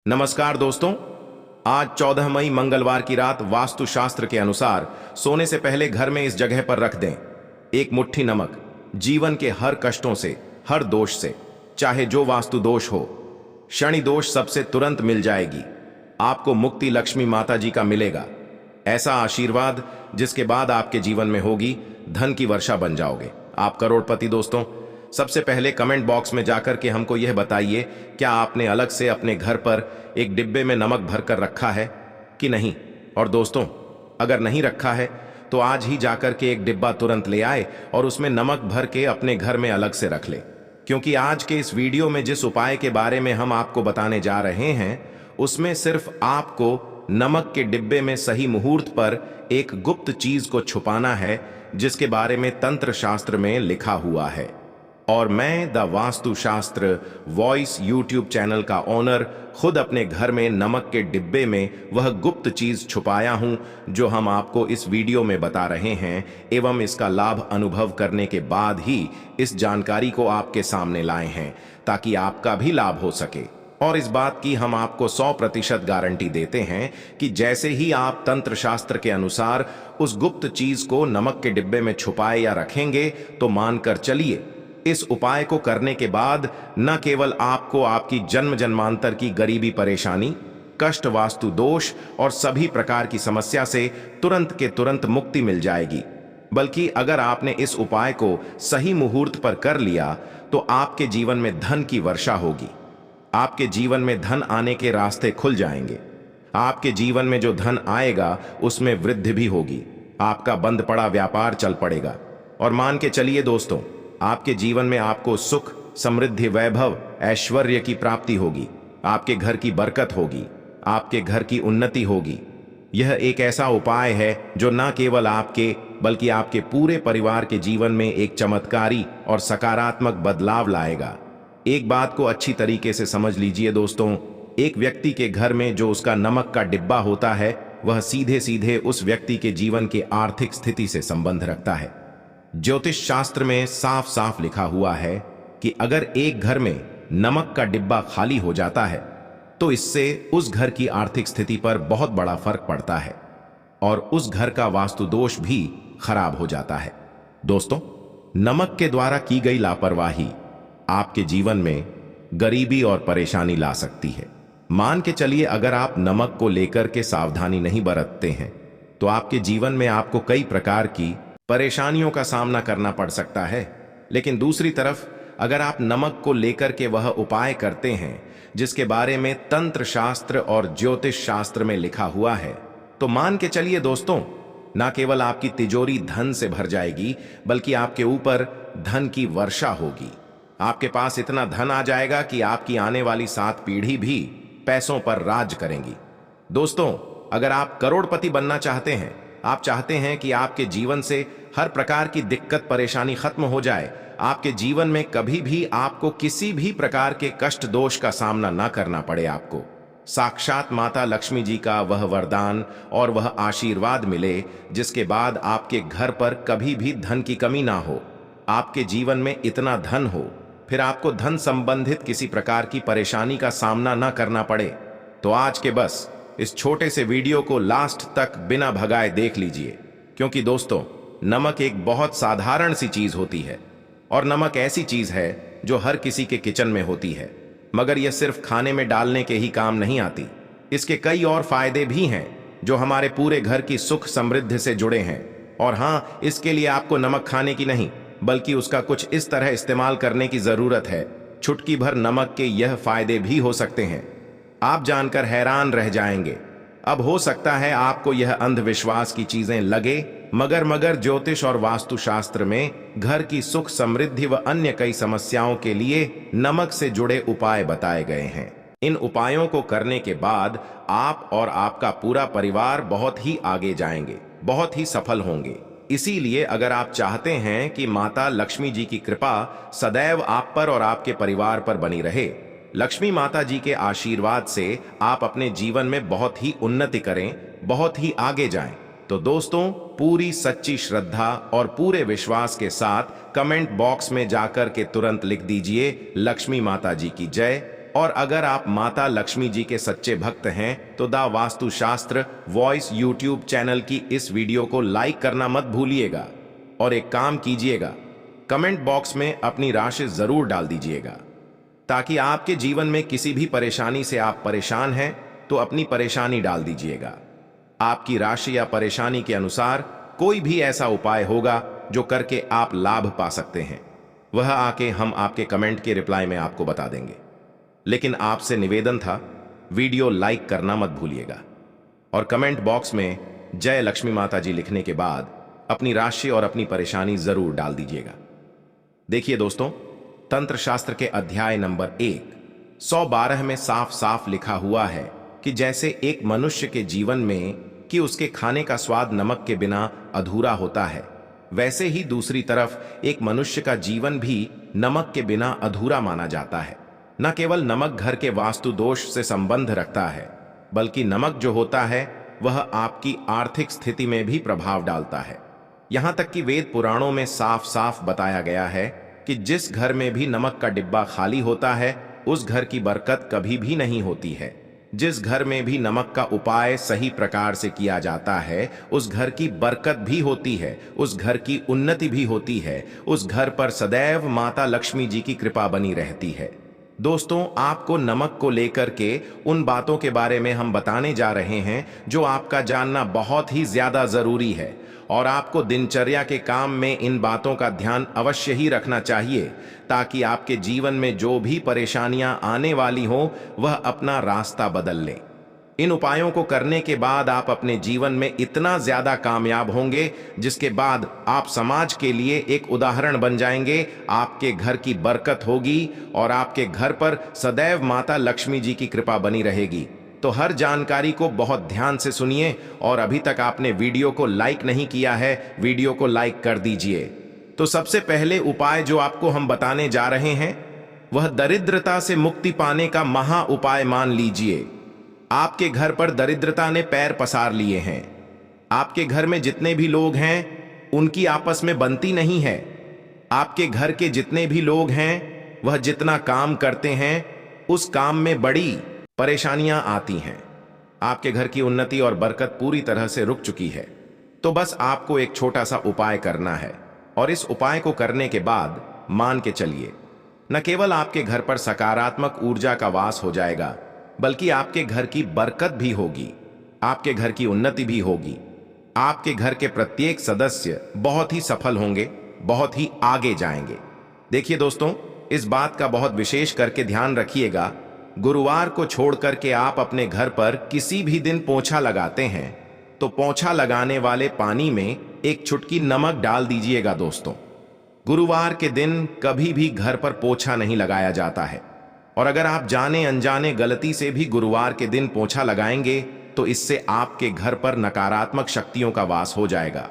नमस्कार दोस्तों। आज 14 मई मंगलवार की रात वास्तुशास्त्र के अनुसार सोने से पहले घर में इस जगह पर रख दें एक मुट्ठी नमक। जीवन के हर कष्टों से, हर दोष से, चाहे जो वास्तु दोष हो, शनि दोष सबसे तुरंत मिल जाएगी। आपको मुक्ति लक्ष्मी माता जी का मिलेगा। ऐसा आशीर्वाद जिसके बाद आपके जीवन में होगी धन की वर्षा बन जाओगे, आप करोड़पति। दोस्तों, सबसे पहले कमेंट बॉक्स में जाकर के हमको यह बताइए, क्या आपने अलग से अपने घर पर एक डिब्बे में नमक भरकर रखा है कि नहीं। और दोस्तों, अगर नहीं रखा है तो आज ही जाकर के एक डिब्बा तुरंत ले आए और उसमें नमक भर के अपने घर में अलग से रख ले, क्योंकि आज के इस वीडियो में जिस उपाय के बारे में हम आपको बताने जा रहे हैं उसमें सिर्फ आपको नमक के डिब्बे में सही मुहूर्त पर एक गुप्त चीज को छुपाना है, जिसके बारे में तंत्र शास्त्र में लिखा हुआ है। और मैं the Vastushastra voice YouTube channel का ओनर खुद अपने घर में नमक के डिब्बे में वह गुप्त चीज छुपाया हूं जो हम आपको इस वीडियो में बता रहे हैं, एवं इसका लाभ अनुभव करने के बाद ही इस जानकारी को आपके सामने लाए हैं ताकि आपका भी लाभ हो सके। और इस बात की हम आपको 100% गारंटी देते हैं कि जैसे ही आप तंत्र शास्त्र के अनुसार उस गुप्त चीज को नमक के डिब्बे में छुपाए या रखेंगे तो मानकर चलिए, इस उपाय को करने के बाद न केवल आपको आपकी जन्म जन्मांतर की गरीबी, परेशानी, कष्ट, वास्तु दोष और सभी प्रकार की समस्या से तुरंत के तुरंत मुक्ति मिल जाएगी, बल्कि अगर आपने इस उपाय को सही मुहूर्त पर कर लिया तो आपके जीवन में धन की वर्षा होगी। आपके जीवन में धन आने के रास्ते खुल जाएंगे। आपके जीवन में जो धन आएगा उसमें वृद्धि भी होगी। आपका बंद पड़ा व्यापार चल पड़ेगा। और मान के चलिए दोस्तों, आपके जीवन में आपको सुख, समृद्धि, वैभव, ऐश्वर्य की प्राप्ति होगी। आपके घर की बरकत होगी, आपके घर की उन्नति होगी। यह एक ऐसा उपाय है जो न केवल आपके बल्कि आपके पूरे परिवार के जीवन में एक चमत्कारी और सकारात्मक बदलाव लाएगा। एक बात को अच्छी तरीके से समझ लीजिए दोस्तों, एक व्यक्ति के घर में जो उसका नमक का डिब्बा होता है वह सीधे सीधे उस व्यक्ति के जीवन के आर्थिक स्थिति से संबंध रखता है। ज्योतिष शास्त्र में साफ साफ लिखा हुआ है कि अगर एक घर में नमक का डिब्बा खाली हो जाता है तो इससे उस घर की आर्थिक स्थिति पर बहुत बड़ा फर्क पड़ता है और उस घर का वास्तु दोष भी खराब हो जाता है। दोस्तों, नमक के द्वारा की गई लापरवाही आपके जीवन में गरीबी और परेशानी ला सकती है। मान के चलिए, अगर आप नमक को लेकर के सावधानी नहीं बरतते हैं तो आपके जीवन में आपको कई प्रकार की परेशानियों का सामना करना पड़ सकता है। लेकिन दूसरी तरफ अगर आप नमक को लेकर के वह उपाय करते हैं जिसके बारे में तंत्र शास्त्र और ज्योतिष शास्त्र में लिखा हुआ है, तो मान के चलिए दोस्तों, ना केवल आपकी तिजोरी धन से भर जाएगी बल्कि आपके ऊपर धन की वर्षा होगी। आपके पास इतना धन आ जाएगा कि आपकी आने वाली 7 पीढ़ी भी पैसों पर राज करेंगी। दोस्तों, अगर आप करोड़पति बनना चाहते हैं, आप चाहते हैं कि आपके जीवन से हर प्रकार की दिक्कत, परेशानी खत्म हो जाए, आपके जीवन में कभी भी आपको किसी भी प्रकार के कष्ट, दोष का सामना ना करना पड़े, आपको साक्षात माता लक्ष्मी जी का वह वरदान और वह आशीर्वाद मिले जिसके बाद आपके घर पर कभी भी धन की कमी ना हो, आपके जीवन में इतना धन हो, फिर आपको धन संबंधित किसी प्रकार की परेशानी का सामना ना करना पड़े, तो आज के बस इस छोटे से वीडियो को लास्ट तक बिना भगाए देख लीजिए। क्योंकि दोस्तों, नमक एक बहुत साधारण सी चीज होती है और नमक ऐसी चीज है जो हर किसी के किचन में होती है, मगर यह सिर्फ खाने में डालने के ही काम नहीं आती। इसके कई और फायदे भी हैं जो हमारे पूरे घर की सुख समृद्धि से जुड़े हैं। और हाँ, इसके लिए आपको नमक खाने की नहीं बल्कि उसका कुछ इस तरह इस्तेमाल करने की जरूरत है। चुटकी भर नमक के यह फायदे भी हो सकते हैं, आप जानकर हैरान रह जाएंगे। अब हो सकता है आपको यह अंधविश्वास की चीजें लगे, मगर ज्योतिष और वास्तुशास्त्र में घर की सुख समृद्धि व अन्य कई समस्याओं के लिए नमक से जुड़े उपाय बताए गए हैं। इन उपायों को करने के बाद आप और आपका पूरा परिवार बहुत ही आगे जाएंगे, बहुत ही सफल होंगे। इसीलिए अगर आप चाहते हैं कि माता लक्ष्मी जी की कृपा सदैव आप पर और आपके परिवार पर बनी रहे, लक्ष्मी माता जी के आशीर्वाद से आप अपने जीवन में बहुत ही उन्नति करें, बहुत ही आगे जाएं, तो दोस्तों, पूरी सच्ची श्रद्धा और पूरे विश्वास के साथ कमेंट बॉक्स में जाकर के तुरंत लिख दीजिए लक्ष्मी माता जी की जय और अगर आप माता लक्ष्मी जी के सच्चे भक्त हैं तो the Vastushastra voice YouTube channel की इस वीडियो को लाइक करना मत भूलिएगा। और एक काम कीजिएगा, कमेंट बॉक्स में अपनी राशि जरूर डाल दीजिएगा, ताकि आपके जीवन में किसी भी परेशानी से आप परेशान हैं तो अपनी परेशानी डाल दीजिएगा। आपकी राशि या परेशानी के अनुसार कोई भी ऐसा उपाय होगा जो करके आप लाभ पा सकते हैं, वह आके हम आपके कमेंट के रिप्लाई में आपको बता देंगे। लेकिन आपसे निवेदन था, वीडियो लाइक करना मत भूलिएगा और कमेंट बॉक्स में जय लक्ष्मी माता जी लिखने के बाद अपनी राशि और अपनी परेशानी जरूर डाल दीजिएगा। देखिए दोस्तों, तंत्र शास्त्र के अध्याय नंबर 112 में साफ साफ लिखा हुआ है कि जैसे एक मनुष्य के जीवन में कि उसके खाने का स्वाद नमक के बिना अधूरा होता है, वैसे ही दूसरी तरफ एक मनुष्य का जीवन भी नमक के बिना अधूरा माना जाता है। न केवल नमक घर के वास्तु दोष से संबंध रखता है, बल्कि नमक जो होता है वह आपकी आर्थिक स्थिति में भी प्रभाव डालता है। यहां तक कि वेद पुराणों में साफ साफ बताया गया है कि जिस घर में भी नमक का डिब्बा खाली होता है उस घर की बरकत कभी भी नहीं होती है। जिस घर में भी नमक का उपाय सही प्रकार से किया जाता है उस घर की बरकत भी होती है, उस घर की उन्नति भी होती है, उस घर पर सदैव माता लक्ष्मी जी की कृपा बनी रहती है। दोस्तों, आपको नमक को लेकर के उन बातों के बारे में हम बताने जा रहे हैं जो आपका जानना बहुत ही ज्यादा जरूरी है और आपको दिनचर्या के काम में इन बातों का ध्यान अवश्य ही रखना चाहिए, ताकि आपके जीवन में जो भी परेशानियां आने वाली हों वह अपना रास्ता बदल लें। इन उपायों को करने के बाद आप अपने जीवन में इतना ज्यादा कामयाब होंगे जिसके बाद आप समाज के लिए एक उदाहरण बन जाएंगे। आपके घर की बरकत होगी और आपके घर पर सदैव माता लक्ष्मी जी की कृपा बनी रहेगी। तो हर जानकारी को बहुत ध्यान से सुनिए और अभी तक आपने वीडियो को लाइक नहीं किया है, वीडियो को लाइक कर दीजिए। तो सबसे पहले उपाय जो आपको हम बताने जा रहे हैं वह दरिद्रता से मुक्ति पाने का महा उपाय मान लीजिए। आपके घर पर दरिद्रता ने पैर पसार लिए हैं। आपके घर में जितने भी लोग हैं उनकी आपस में बनती नहीं है। आपके घर के जितने भी लोग हैं वह जितना काम करते हैं उस काम में बड़ी परेशानियां आती हैं। आपके घर की उन्नति और बरकत पूरी तरह से रुक चुकी है। तो बस आपको एक छोटा सा उपाय करना है और इस उपाय को करने के बाद मान के चलिए, न केवल आपके घर पर सकारात्मक ऊर्जा का वास हो जाएगा, बल्कि आपके घर की बरकत भी होगी, आपके घर की उन्नति भी होगी। आपके घर के प्रत्येक सदस्य बहुत ही सफल होंगे, बहुत ही आगे जाएंगे। देखिए दोस्तों, इस बात का बहुत विशेष करके ध्यान रखिएगा, गुरुवार को छोड़ करके आप अपने घर पर किसी भी दिन पोंछा लगाते हैं तो पोंछा लगाने वाले पानी में एक चुटकी नमक डाल दीजिएगा। दोस्तों, गुरुवार के दिन कभी भी घर पर पोंछा नहीं लगाया जाता है और अगर आप जाने अनजाने गलती से भी गुरुवार के दिन पोंछा लगाएंगे तो इससे आपके घर पर नकारात्मक शक्तियों का वास हो जाएगा।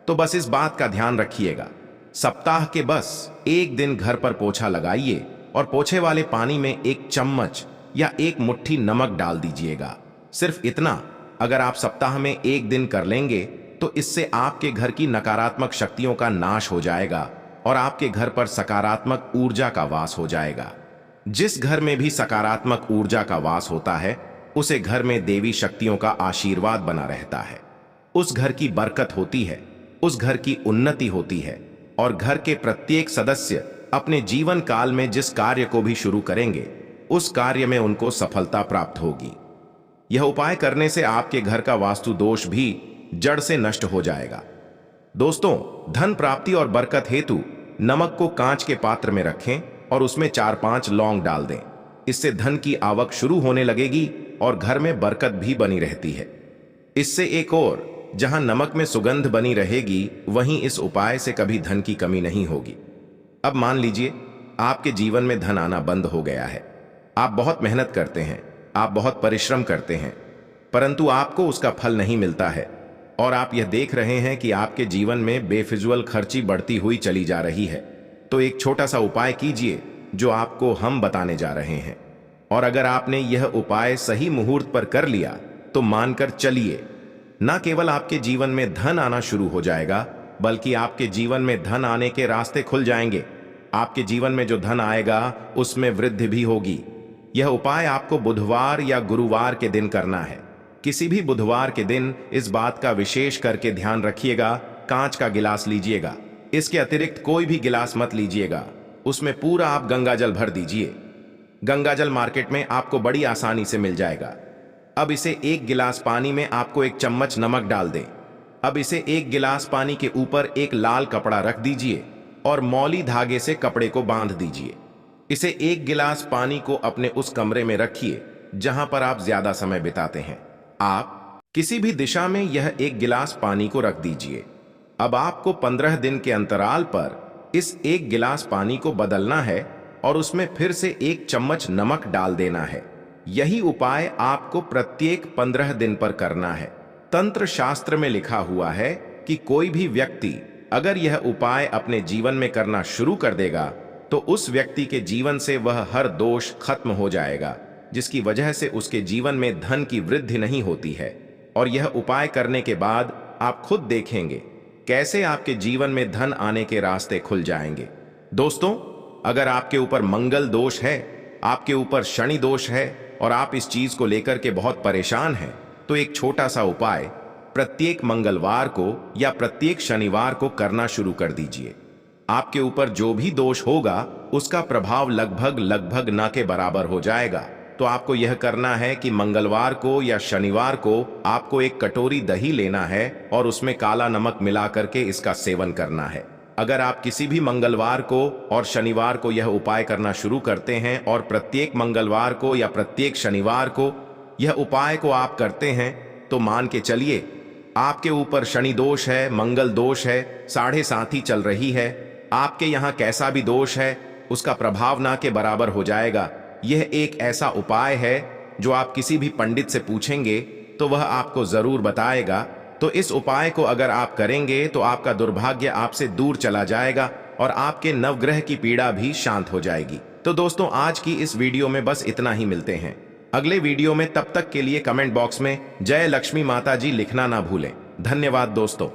तो बस इस बात का ध्यान रखिएगा, सप्ताह के बस एक दिन घर पर पोंछा लगाइए और पोंछे वाले पानी में एक चम्मच या एक मुट्ठी नमक डाल दीजिएगा। सिर्फ इतना अगर आप सप्ताह में एक दिन कर लेंगे तो इससे आपके घर की नकारात्मक शक्तियों का नाश हो जाएगा और आपके घर पर सकारात्मक ऊर्जा का वास हो जाएगा। जिस घर में भी सकारात्मक ऊर्जा का वास होता है उसे घर में देवी शक्तियों का आशीर्वाद बना रहता है, उस घर की बरकत होती है, उस घर की उन्नति होती है और घर के प्रत्येक सदस्य अपने जीवन काल में जिस कार्य को भी शुरू करेंगे उस कार्य में उनको सफलता प्राप्त होगी। यह उपाय करने से आपके घर का वास्तु दोष भी जड़ से नष्ट हो जाएगा। दोस्तों, धन प्राप्ति और बरकत हेतु नमक को कांच के पात्र में रखें और उसमें 4-5 लौंग डाल दें। इससे धन की आवक शुरू होने लगेगी और घर में बरकत भी बनी रहती है। इससे एक और, जहां नमक में सुगंध बनी रहेगी वहीं इस उपाय से कभी धन की कमी नहीं होगी। अब मान लीजिए आपके जीवन में धन आना बंद हो गया है। आप बहुत मेहनत करते हैं, आप बहुत परिश्रम करते हैं, परंतु आपको उसका फल नहीं मिलता है और आप यह देख रहे हैं कि आपके जीवन में बेफिजुल खर्ची बढ़ती हुई चली जा रही है। तो एक छोटा सा उपाय कीजिए जो आपको हम बताने जा रहे हैं, और अगर आपने यह उपाय सही मुहूर्त पर कर लिया तो मानकर चलिए, न केवल आपके जीवन में धन आना शुरू हो जाएगा बल्कि आपके जीवन में धन आने के रास्ते खुल जाएंगे। आपके जीवन में जो धन आएगा उसमें वृद्धि भी होगी। यह उपाय आपको बुधवार या गुरुवार के दिन करना है। किसी भी बुधवार के दिन इस बात का विशेष करके ध्यान रखिएगा, कांच का गिलास लीजिएगा। इसके अतिरिक्त कोई भी गिलास मत लीजिएगा, उसमें पूरा आप गंगाजल भर दीजिए। गंगाजल मार्केट में आपको बड़ी आसानी से मिल जाएगा। अब इसे एक गिलास पानी में आपको 1 चम्मच नमक डाल दें। अब इसे 1 गिलास पानी के ऊपर एक लाल कपड़ा रख दीजिए और मौली धागे से कपड़े को बांध दीजिए। इसे 1 गिलास पानी को अपने उस कमरे में रखिए जहां पर आप ज्यादा समय बिताते हैं। आप किसी भी दिशा में यह 1 गिलास पानी को रख दीजिए। अब आपको 15 दिन के अंतराल पर इस 1 गिलास पानी को बदलना है और उसमें फिर से 1 चम्मच नमक डाल देना है। यही उपाय आपको प्रत्येक 15 दिन पर करना है। तंत्र शास्त्र में लिखा हुआ है कि कोई भी व्यक्ति अगर यह उपाय अपने जीवन में करना शुरू कर देगा तो उस व्यक्ति के जीवन से वह हर दोष खत्म हो जाएगा, जिसकी वजह से उसके जीवन में धन की वृद्धि नहीं होती है। और यह उपाय करने के बाद आप खुद देखेंगे कैसे आपके जीवन में धन आने के रास्ते खुल जाएंगे। दोस्तों, अगर आपके ऊपर मंगल दोष है, आपके ऊपर शनि दोष है और आप इस चीज को लेकर के बहुत परेशान हैं, तो एक छोटा सा उपाय प्रत्येक मंगलवार को या प्रत्येक शनिवार को करना शुरू कर दीजिए। आपके ऊपर जो भी दोष होगा उसका प्रभाव लगभग ना के बराबर हो जाएगा। तो आपको यह करना है कि मंगलवार को या शनिवार को आपको 1 कटोरी दही लेना है और उसमें काला नमक मिला करके इसका सेवन करना है। अगर आप किसी भी मंगलवार को और शनिवार को यह उपाय करना शुरू करते हैं और प्रत्येक मंगलवार को या प्रत्येक शनिवार को यह उपाय को आप करते हैं, तो मान के चलिए आपके ऊपर शनि दोष है, मंगल दोष है, 7.5 चल रही है, आपके यहाँ कैसा भी दोष है उसका प्रभाव ना के बराबर हो जाएगा। यह एक ऐसा उपाय है जो आप किसी भी पंडित से पूछेंगे तो वह आपको जरूर बताएगा। तो इस उपाय को अगर आप करेंगे तो आपका दुर्भाग्य आपसे दूर चला जाएगा और आपके नवग्रह की पीड़ा भी शांत हो जाएगी। तो दोस्तों, आज की इस वीडियो में बस इतना ही। मिलते हैं अगले वीडियो में। तब तक के लिए कमेंट बॉक्स में जय लक्ष्मी माता जी लिखना ना भूलें। धन्यवाद दोस्तों।